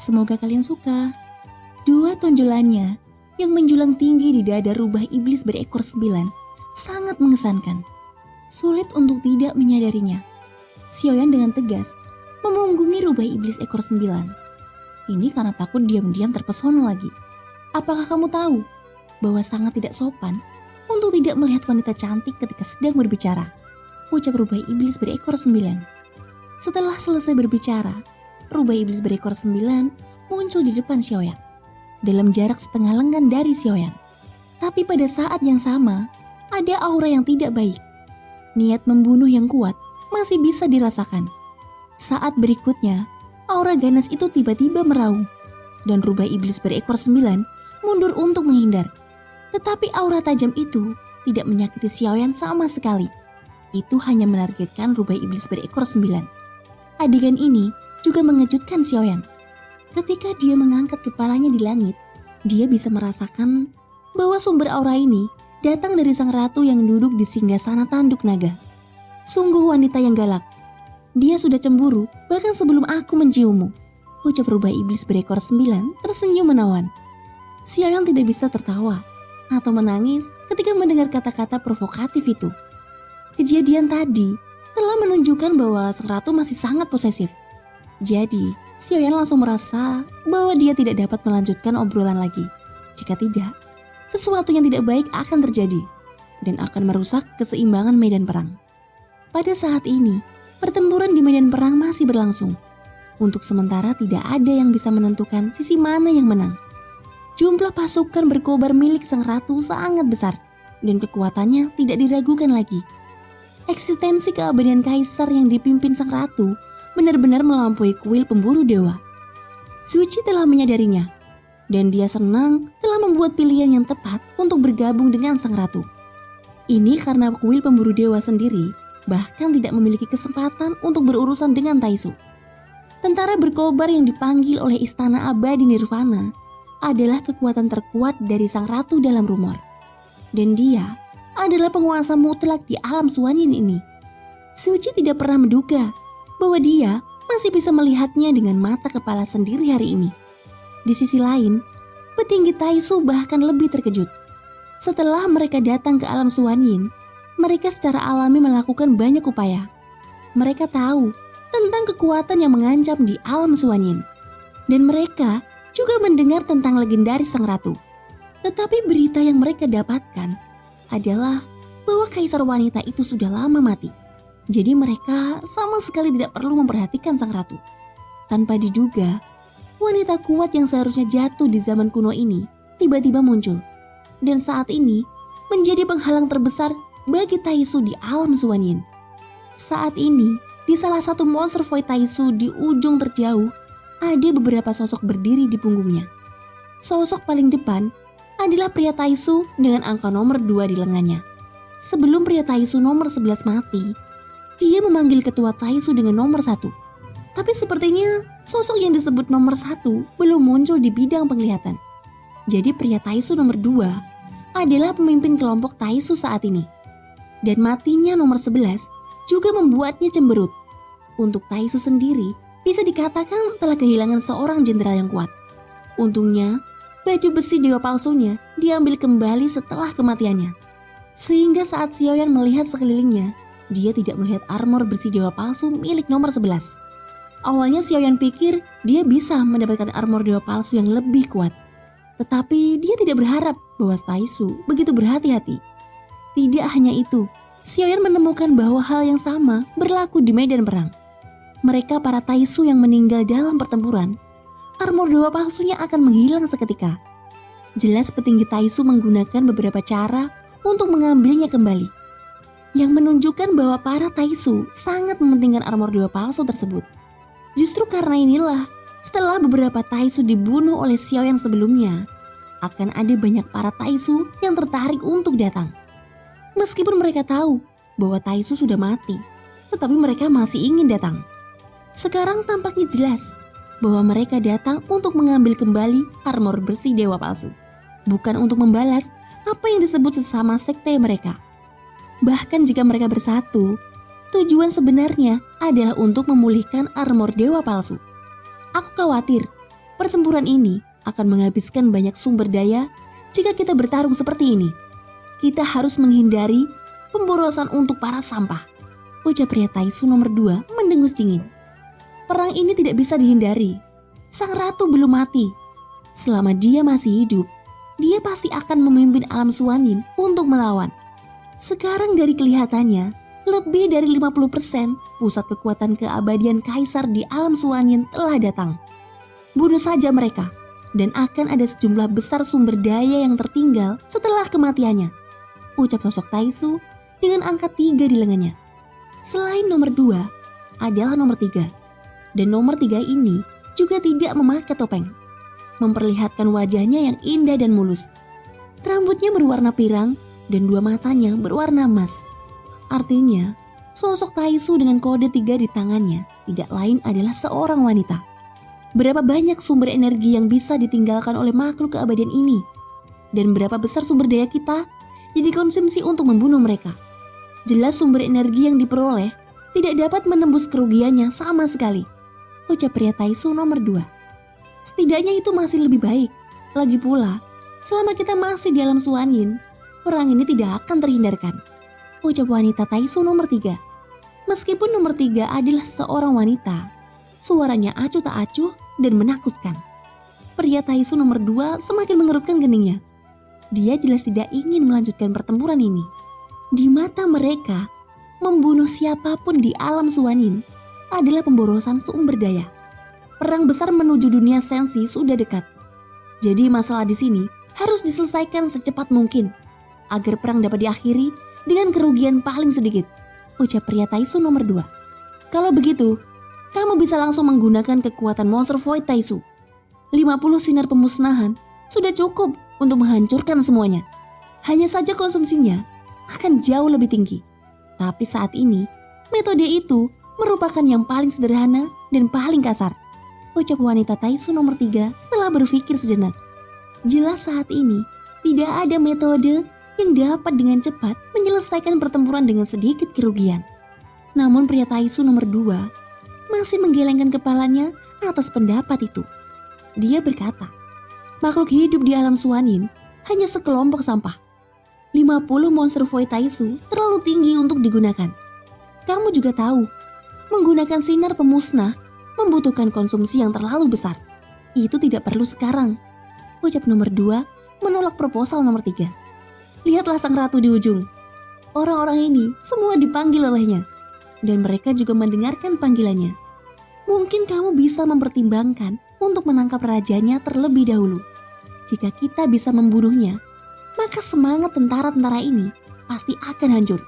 Semoga kalian suka. Dua tonjolannya yang menjulang tinggi di dada rubah iblis berekor 9 sangat mengesankan. Sulit untuk tidak menyadarinya. Xiaoyan dengan tegas memunggungi rubah iblis ekor 9. Ini karena takut diam-diam terpesona lagi. Apakah kamu tahu bahwa sangat tidak sopan untuk tidak melihat wanita cantik ketika sedang berbicara? Ucap rubah iblis berekor 9. Setelah selesai berbicara, rubah iblis berekor 9 muncul di depan Xiaoyan dalam jarak setengah lengan dari Xiaoyan. Tapi pada saat yang sama, ada aura yang tidak baik. Niat membunuh yang kuat masih bisa dirasakan. Saat berikutnya, aura ganas itu tiba-tiba meraung dan rubah iblis berekor 9 mundur untuk menghindar. Tetapi aura tajam itu tidak menyakiti Xiaoyan sama sekali. Itu hanya menargetkan rubah iblis berekor 9. Adegan ini juga mengejutkan Xiaoyan. Ketika dia mengangkat kepalanya di langit, dia bisa merasakan bahwa sumber aura ini datang dari sang ratu yang duduk di singgasana tanduk naga. Sungguh wanita yang galak. Dia sudah cemburu bahkan sebelum aku menciummu, ucap rubah iblis berekor 9 tersenyum menawan. Xiaoyan tidak bisa tertawa atau menangis ketika mendengar kata-kata provokatif itu. Kejadian tadi telah menunjukkan bahwa sang ratu masih sangat posesif. Jadi, Xiaoyan langsung merasa bahwa dia tidak dapat melanjutkan obrolan lagi. Jika tidak, sesuatu yang tidak baik akan terjadi dan akan merusak keseimbangan medan perang. Pada saat ini, pertempuran di medan perang masih berlangsung. Untuk sementara tidak ada yang bisa menentukan sisi mana yang menang. Jumlah pasukan berkobar milik sang ratu sangat besar dan kekuatannya tidak diragukan lagi. Eksistensi keabadian kaisar yang dipimpin sang ratu benar-benar melampaui kuil pemburu dewa. Suci telah menyadarinya dan dia senang telah membuat pilihan yang tepat untuk bergabung dengan sang ratu. Ini karena kuil pemburu dewa sendiri bahkan tidak memiliki kesempatan untuk berurusan dengan Taisu. Tentara berkobar yang dipanggil oleh istana abadi Nirvana adalah kekuatan terkuat dari sang ratu dalam rumor. Dan dia adalah penguasa mutlak di alam Suanyin ini. Suci tidak pernah menduga bahwa dia masih bisa melihatnya dengan mata kepala sendiri hari ini. Di sisi lain, petinggi Taisu bahkan lebih terkejut. Setelah mereka datang ke alam Suanyin, mereka secara alami melakukan banyak upaya. Mereka tahu tentang kekuatan yang mengancam di alam Suanyin. Dan mereka juga mendengar tentang legendaris sang ratu. Tetapi berita yang mereka dapatkan adalah bahwa kaisar wanita itu sudah lama mati. Jadi mereka sama sekali tidak perlu memperhatikan sang ratu. Tanpa diduga, wanita kuat yang seharusnya jatuh di zaman kuno ini tiba-tiba muncul. Dan saat ini menjadi penghalang terbesar bagi Taisu di alam Suanyin. Saat ini, di salah satu monster void Taisu di ujung terjauh, ada beberapa sosok berdiri di punggungnya. Sosok paling depan adalah pria Taisu dengan angka nomor 2 di lengannya. Sebelum pria Taisu nomor 11 mati, dia memanggil ketua Taisu dengan nomor 1. Tapi sepertinya sosok yang disebut nomor 1 belum muncul di bidang penglihatan. Jadi pria Taisu nomor 2 adalah pemimpin kelompok Taisu saat ini. Dan matinya nomor 11 juga membuatnya cemberut. Untuk Taisu sendiri bisa dikatakan telah kehilangan seorang jenderal yang kuat. Untungnya, baju besi dewa palsunya diambil kembali setelah kematiannya. Sehingga saat Xiaoyan melihat sekelilingnya, dia tidak melihat armor besi dewa palsu milik nomor 11. Awalnya Xiaoyan pikir dia bisa mendapatkan armor dewa palsu yang lebih kuat. Tetapi dia tidak berharap bahwa Taisu begitu berhati-hati. Tidak hanya itu, Xiaoyan menemukan bahwa hal yang sama berlaku di medan perang. Mereka para Taisu yang meninggal dalam pertempuran, armor dewa palsunya akan menghilang seketika. Jelas petinggi Taisu menggunakan beberapa cara untuk mengambilnya kembali, yang menunjukkan bahwa para Taisu sangat mementingkan armor dewa palsu tersebut. Justru karena inilah, setelah beberapa Taisu dibunuh oleh Xiaoyan sebelumnya, akan ada banyak para Taisu yang tertarik untuk datang. Meskipun mereka tahu bahwa Taisu sudah mati, tetapi mereka masih ingin datang. Sekarang tampaknya jelas bahwa mereka datang untuk mengambil kembali armor bersih dewa palsu, bukan untuk membalas apa yang disebut sesama sekte mereka. Bahkan jika mereka bersatu, tujuan sebenarnya adalah untuk memulihkan armor dewa palsu. Aku khawatir Pertempuran ini akan menghabiskan banyak sumber daya jika kita bertarung seperti ini. Kita harus menghindari pemborosan untuk para sampah, ucap pria Taisu nomor 2 mendengus dingin. Perang ini tidak bisa dihindari. Sang ratu belum mati. Selama dia masih hidup, dia pasti akan memimpin alam Suanin untuk melawan. Sekarang dari kelihatannya, lebih dari 50% pusat kekuatan keabadian kaisar di alam Suanin telah datang. Bunuh saja mereka, dan akan ada sejumlah besar sumber daya yang tertinggal setelah kematiannya, ucap sosok Taisu dengan angka 3 di lengannya. Selain nomor 2 adalah nomor 3, dan nomor 3 ini juga tidak memakai topeng, memperlihatkan wajahnya yang indah dan mulus. Rambutnya berwarna pirang dan 2 matanya berwarna emas. Artinya, sosok Taisu dengan kode 3 di tangannya tidak lain adalah seorang wanita. Berapa banyak sumber energi yang bisa ditinggalkan oleh makhluk keabadian ini? Dan berapa besar sumber daya kita yang dikonsumsi untuk membunuh mereka? Jelas sumber energi yang diperoleh tidak dapat menembus kerugiannya sama sekali, ucap pria Taisu nomor 2. Setidaknya itu masih lebih baik. Lagi pula, selama kita masih di alam Suanin, perang ini tidak akan terhindarkan, ucap wanita Taisu nomor 3. Meskipun nomor 3 adalah seorang wanita, suaranya acuh tak acuh dan menakutkan. Pria Taisu nomor 2 semakin mengerutkan keningnya. Dia jelas tidak ingin melanjutkan pertempuran ini. Di mata mereka, membunuh siapapun di alam Suanin adalah pemborosan sumber daya. Perang besar menuju dunia sensi sudah dekat. Jadi masalah di sini harus diselesaikan secepat mungkin agar perang dapat diakhiri dengan kerugian paling sedikit, ucap pria Taisu nomor 2. Kalau begitu, kamu bisa langsung menggunakan kekuatan monster Void Taisu. 50 sinar pemusnahan sudah cukup untuk menghancurkan semuanya. Hanya saja konsumsinya akan jauh lebih tinggi. Tapi saat ini, metode itu merupakan yang paling sederhana dan paling kasar, ucap wanita Taisu nomor 3 setelah berpikir sejenak. Jelas saat ini tidak ada metode yang dapat dengan cepat menyelesaikan pertempuran dengan sedikit kerugian. Namun pria Taisu nomor 2 masih menggelengkan kepalanya atas pendapat itu. Dia berkata, makhluk hidup di alam Suanin hanya sekelompok sampah. 50 monster Void Taisu terlalu tinggi untuk digunakan. Kamu juga tahu, menggunakan sinar pemusnah membutuhkan konsumsi yang terlalu besar. Itu tidak perlu sekarang, ucap nomor 2 menolak proposal nomor 3. Lihatlah sang ratu di ujung. Orang-orang ini semua dipanggil olehnya, dan mereka juga mendengarkan panggilannya. Mungkin kamu bisa mempertimbangkan untuk menangkap rajanya terlebih dahulu. Jika kita bisa membunuhnya, maka semangat tentara-tentara ini pasti akan hancur,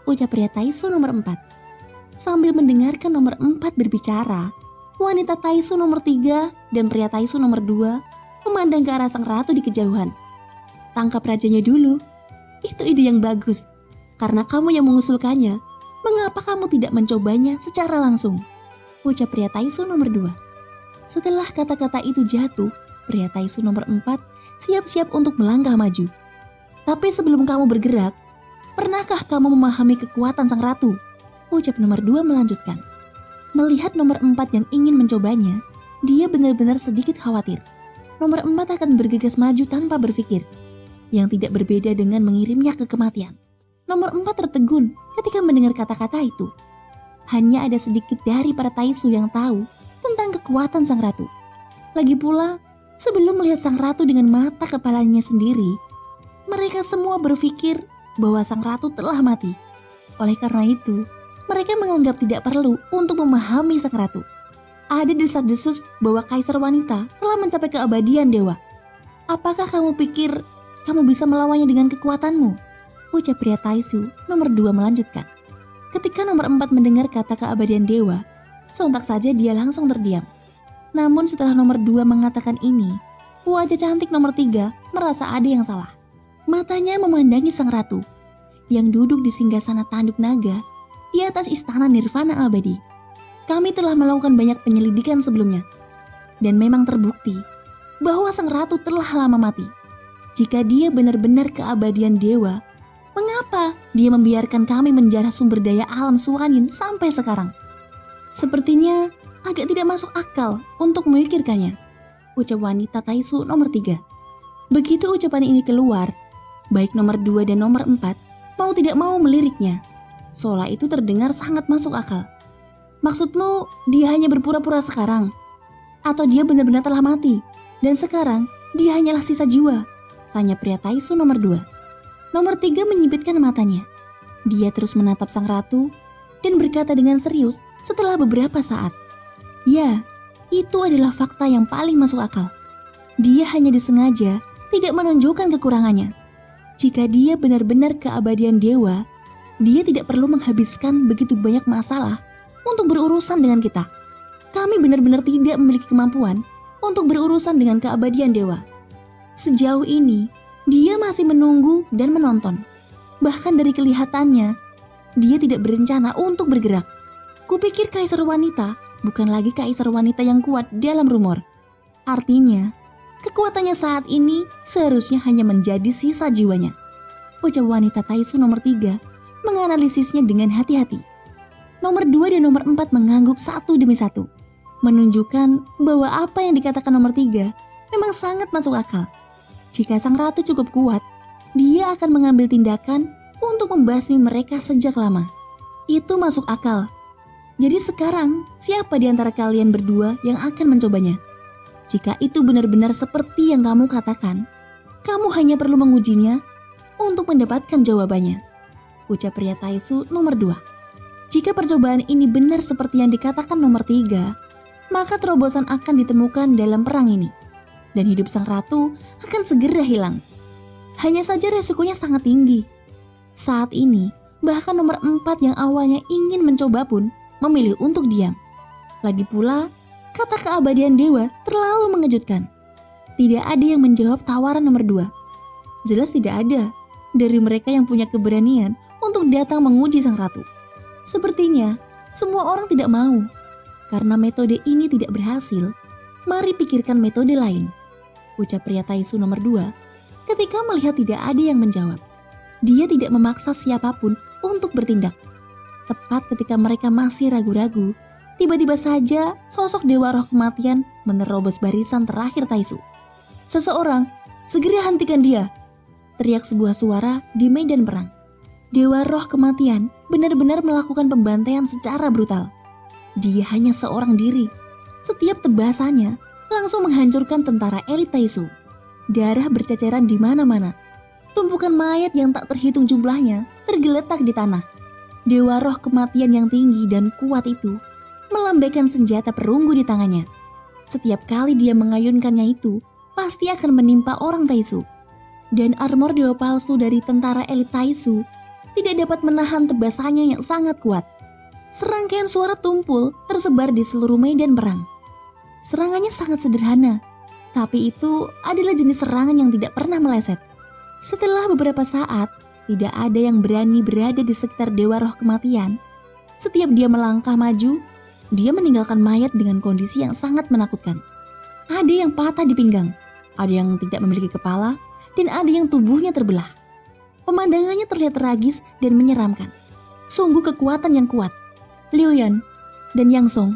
ucap pria Taisu nomor 4. Sambil mendengarkan nomor 4 berbicara, wanita Taisu nomor 3 dan pria Taisu nomor 2 memandang ke arah sang ratu di kejauhan. Tangkap rajanya dulu. Itu ide yang bagus. Karena kamu yang mengusulkannya, mengapa kamu tidak mencobanya secara langsung, ucap pria Taisu nomor 2. Setelah kata-kata itu jatuh, pria Taisu nomor 4 siap-siap untuk melangkah maju. Tapi sebelum kamu bergerak, pernahkah kamu memahami kekuatan sang ratu? Ucap nomor 2 melanjutkan. Melihat nomor 4 yang ingin mencobanya, dia benar-benar sedikit khawatir. Nomor 4 akan bergegas maju tanpa berpikir, yang tidak berbeda dengan mengirimnya ke kematian. Nomor 4 tertegun ketika mendengar kata-kata itu. Hanya ada sedikit dari para Taisu yang tahu tentang kekuatan sang ratu. Lagi pula, sebelum melihat sang ratu dengan mata kepalanya sendiri, mereka semua berpikir bahwa sang ratu telah mati. Oleh karena itu, mereka menganggap tidak perlu untuk memahami sang ratu. Ada desas-desus bahwa kaisar wanita telah mencapai keabadian dewa. Apakah kamu pikir kamu bisa melawannya dengan kekuatanmu? Ucap pria Taisu nomor 2 melanjutkan. Ketika nomor 4 mendengar kata keabadian dewa, sontak saja dia langsung terdiam. Namun setelah nomor 2 mengatakan ini, wajah cantik nomor 3 merasa ada yang salah. Matanya memandangi sang ratu yang duduk di singgasana tanduk naga di atas istana nirvana abadi. Kami telah melakukan banyak penyelidikan sebelumnya, dan memang terbukti bahwa sang ratu telah lama mati. Jika dia benar-benar keabadian dewa, mengapa dia membiarkan kami menjarah sumber daya alam Suanin sampai sekarang? Sepertinya agak tidak masuk akal untuk memikirkannya. ucap wanita Taisu nomor 3. Begitu ucapan ini keluar, baik nomor 2 dan nomor 4 mau tidak mau meliriknya. Seolah itu terdengar sangat masuk akal. Maksudmu dia hanya berpura-pura sekarang? Atau dia benar-benar telah mati dan sekarang dia hanyalah sisa jiwa? Tanya pria Taisu nomor 2. Nomor 3 menyipitkan matanya. Dia terus menatap sang ratu dan berkata dengan serius setelah beberapa saat. Ya, itu adalah fakta yang paling masuk akal. Dia hanya disengaja tidak menunjukkan kekurangannya. Jika dia benar-benar keabadian dewa, dia tidak perlu menghabiskan begitu banyak masalah untuk berurusan dengan kita. Kami benar-benar tidak memiliki kemampuan untuk berurusan dengan keabadian dewa. Sejauh ini, dia masih menunggu dan menonton. Bahkan dari kelihatannya, dia tidak berencana untuk bergerak. Kupikir kaisar wanita bukan lagi kaisar wanita yang kuat dalam rumor. Artinya, kekuatannya saat ini seharusnya hanya menjadi sisa jiwanya. Ucap wanita Taisu nomor 3 menganalisisnya dengan hati-hati. Nomor 2 dan nomor 4 mengangguk satu demi satu, menunjukkan bahwa apa yang dikatakan nomor 3 memang sangat masuk akal. Jika sang ratu cukup kuat, dia akan mengambil tindakan untuk membasmi mereka sejak lama. Itu masuk akal. Jadi sekarang, siapa di antara kalian berdua yang akan mencobanya? Jika itu benar-benar seperti yang kamu katakan, kamu hanya perlu mengujinya untuk mendapatkan jawabannya. Ucap pria Taisu nomor 2. Jika percobaan ini benar seperti yang dikatakan nomor 3, maka terobosan akan ditemukan dalam perang ini. Dan hidup sang ratu akan segera hilang. Hanya saja resikonya sangat tinggi. Saat ini, bahkan nomor 4 yang awalnya ingin mencoba pun memilih untuk diam. Lagi pula, kata keabadian dewa terlalu mengejutkan. Tidak ada yang menjawab tawaran nomor 2. Jelas tidak ada dari mereka yang punya keberanian untuk datang menguji sang ratu. Sepertinya semua orang tidak mau. Karena metode ini tidak berhasil, mari pikirkan metode lain. Ucap pria Taisu nomor 2 ketika melihat tidak ada yang menjawab. Dia tidak memaksa siapapun untuk bertindak. Tepat ketika mereka masih ragu-ragu, tiba-tiba saja sosok Dewa Roh Kematian menerobos barisan terakhir Taisu. Seseorang, segera hentikan dia! Teriak sebuah suara di medan perang. Dewa Roh Kematian benar-benar melakukan pembantaian secara brutal. Dia hanya seorang diri. Setiap tebasannya langsung menghancurkan tentara elit Taisu. Darah berceceran di mana-mana. Tumpukan mayat yang tak terhitung jumlahnya tergeletak di tanah. Dewa Roh Kematian yang tinggi dan kuat itu melambaikan senjata perunggu di tangannya. Setiap kali dia mengayunkannya itu, pasti akan menimpa orang Taisu. Dan armor dewa palsu dari tentara elit Taisu tidak dapat menahan tebasannya yang sangat kuat. Serangkaian suara tumpul tersebar di seluruh medan perang. Serangannya sangat sederhana, tapi itu adalah jenis serangan yang tidak pernah meleset. Setelah beberapa saat, tidak ada yang berani berada di sekitar Dewa Roh Kematian. Setiap dia melangkah maju, dia meninggalkan mayat dengan kondisi yang sangat menakutkan. Ada yang patah di pinggang, ada yang tidak memiliki kepala, dan ada yang tubuhnya terbelah. Pemandangannya terlihat tragis dan menyeramkan. Sungguh kekuatan yang kuat. Liu Yan dan Yang Song,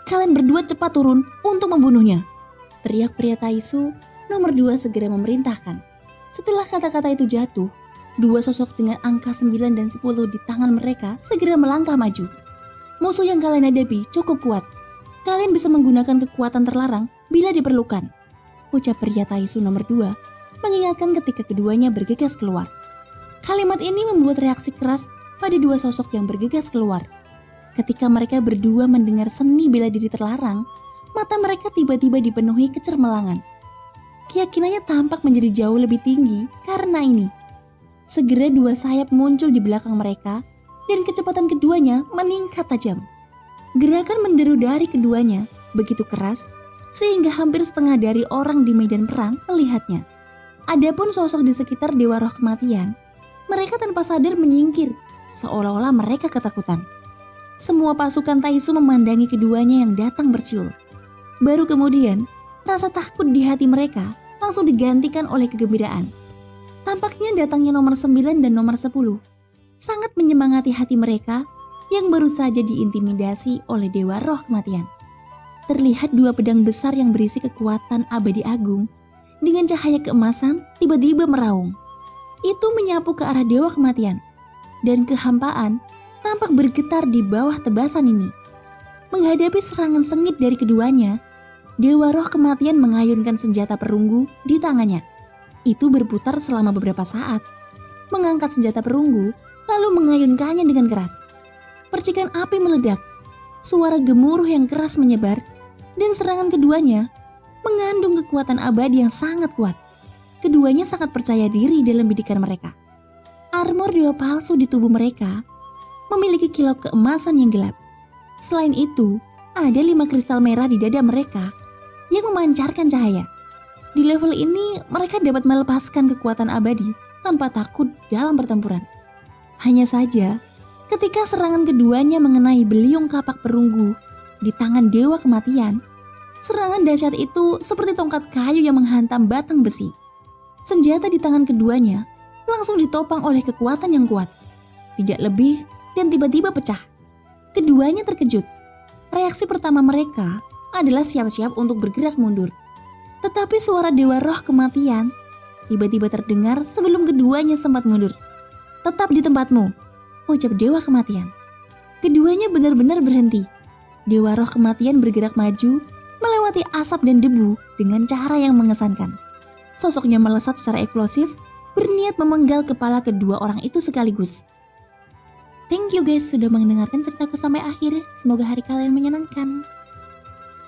kalian berdua cepat turun untuk membunuhnya. Teriak pria Taisu nomor 2 segera memerintahkan. Setelah kata-kata itu jatuh, dua sosok dengan angka 9 dan 10 di tangan mereka segera melangkah maju. Musuh yang kalian hadapi cukup kuat. Kalian bisa menggunakan kekuatan terlarang bila diperlukan. Ucap pria Taisu nomor 2 mengingatkan ketika keduanya bergegas keluar. Kalimat ini membuat reaksi keras pada dua sosok yang bergegas keluar. Ketika mereka berdua mendengar seni bela diri terlarang, mata mereka tiba-tiba dipenuhi kecermelangan. Keyakinannya tampak menjadi jauh lebih tinggi karena ini. Segera dua sayap muncul di belakang mereka dan kecepatan keduanya meningkat tajam. Gerakan menderu dari keduanya begitu keras sehingga hampir setengah dari orang di medan perang melihatnya. Adapun sosok di sekitar Dewa Roh Kematian, mereka tanpa sadar menyingkir seolah-olah mereka ketakutan. Semua pasukan Taisu memandangi keduanya yang datang bersiul. Baru kemudian, rasa takut di hati mereka langsung digantikan oleh kegembiraan. Tampaknya datangnya nomor 9 dan nomor 10 sangat menyemangati hati mereka yang baru saja diintimidasi oleh Dewa Roh Kematian. terlihat dua pedang besar yang berisi kekuatan abadi agung dengan cahaya keemasan tiba-tiba meraung. Itu menyapu ke arah dewa kematian, dan kehampaan tampak bergetar di bawah tebasan ini. Menghadapi serangan sengit dari keduanya, dewa roh kematian mengayunkan senjata perunggu di tangannya. Itu berputar selama beberapa saat, mengangkat senjata perunggu lalu mengayunkannya dengan keras. Percikan api meledak, suara gemuruh yang keras menyebar, dan serangan keduanya mengandung kekuatan abadi yang sangat kuat. Keduanya sangat percaya diri dalam bidikan mereka. Armor dewa palsu di tubuh mereka memiliki kilau keemasan yang gelap. Selain itu, ada 5 kristal merah di dada mereka yang memancarkan cahaya. Di level ini, mereka dapat melepaskan kekuatan abadi tanpa takut dalam pertempuran. Hanya saja, ketika serangan keduanya mengenai beliung kapak perunggu di tangan dewa kematian, serangan dahsyat itu seperti tongkat kayu yang menghantam batang besi. Senjata di tangan keduanya langsung ditopang oleh kekuatan yang kuat, tidak lebih, dan tiba-tiba pecah. Keduanya terkejut. Reaksi pertama mereka adalah siap-siap untuk bergerak mundur. Tetapi suara dewa roh kematian tiba-tiba terdengar sebelum keduanya sempat mundur. "Tetap di tempatmu," ucap dewa kematian. Keduanya benar-benar berhenti. Dewa roh kematian bergerak maju melewati asap dan debu dengan cara yang mengesankan. Sosoknya melesat secara eksplosif, berniat memenggal kepala kedua orang itu sekaligus. Thank you guys sudah mendengarkan ceritaku sampai akhir. Semoga hari kalian menyenangkan.